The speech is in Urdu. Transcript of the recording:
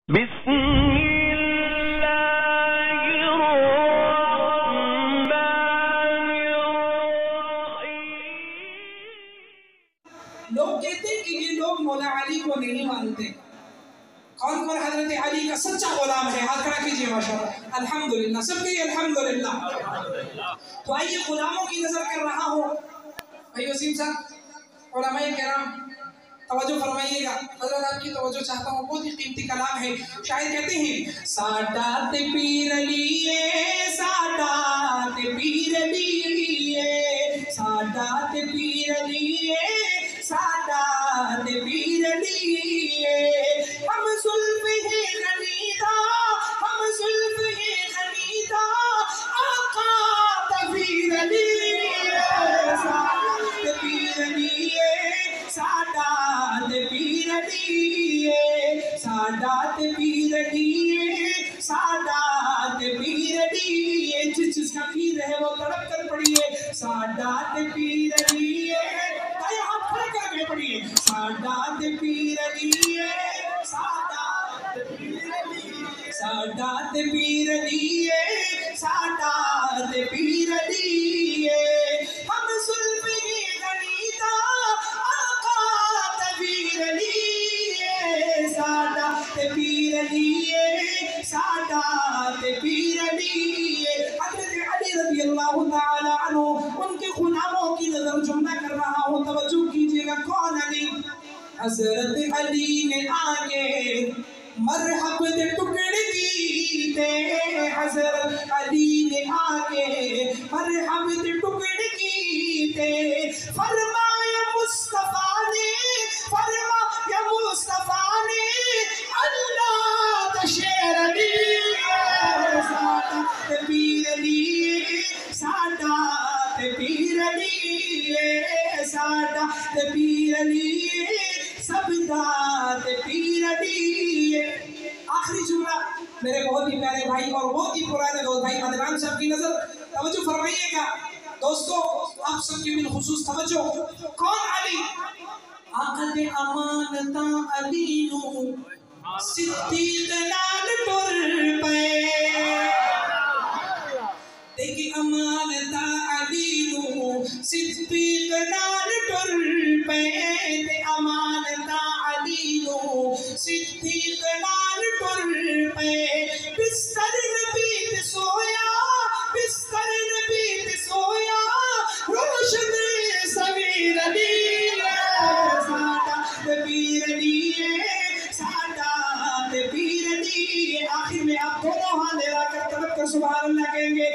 بسم اللہ الرحمن الرحیم۔ لوگ کہتے ہیں کہ یہ لوگ مولا علی کو نہیں مانتے۔ کون کون حضرت علی کا سچا غلام ہے؟ ہاتھ کھڑا کیجئے ماشاءاللہ۔ الحمدللہ، سب کے الحمدللہ۔ تو آئیے غلاموں کی نظر کر رہا ہوں۔ بھائی وسیم صاحب، علماء کرام توجہ فرمائیے گا، حضرت آپ کی توجہ چاہتا ہوں، بہت ہی قیمتی کلام ہے۔ شاعر کہتے ہیں سادات پیر لیے، سادات پیر لیے، سادات پیر لیے، سادات پیر لیے، ہم زلف ہیں خمیدہ، ہم زلف ہیں خمیدہ، آقا تفیر لیے، سادات پیر لیے، سادات پیر لیے، سادات پیر لیے، سادات پیر لیے، جس جس کا پیر ہے وہ تڑپ کر پڑھیے، سادات پیر لیے، دائیں ہاتھ کھڑے کر کے پڑھیے، سادات پیر لیے، سادات پیر لیے، سادات پیر لیے، سادات پیر لیے، ہم زلف ہی غنیدہ، آقا تفیر لیے، سادات پیر لیے، سادات پیر لیے۔ حضرت علی رضی اللہ تعالی عنہ ان کے غلاموں کی نظر جملہ کر رہا ہوں، توجہ کیجئے گا۔ کون علی؟ حضرت علی نے آگے مرحب دے ٹکڑ کیتے، حضرت علی نے آگے مرحب دے ٹکڑ کیتے، فرمایا مصطفیٰ نے، فرمایا مصطفیٰ نے، اللہ دا شیر لیے، سادات پیر لیے، سادات پیر لیے، سادات پیر لیے، سادات پیر لیے۔ آخری جملہ میرے بہت ہی پیارے بھائی اور بہت ہی پرانے دوست بھائی عدنان صاحب کی نظر توجہ فرمائیے گا۔ دوستو آپ سب کی بالخصوص توجہ۔ کون علی؟ عقد امانتا علی نو صدیق نال ٹر پے، دیکھ امانتا علی نو صدیق نال ٹر پے، دیکھ امانتا علی نو صدیق نال ٹر پے، بستر نبی تے سویا، بستر نبی تے سویا، روشن سویر لیے، سادات پیر لیے، سادات پیر لیے۔ آخر میں آپ دونوں ہاتھ لے کر تڑپ کر سبحان اللہ کہیں گے۔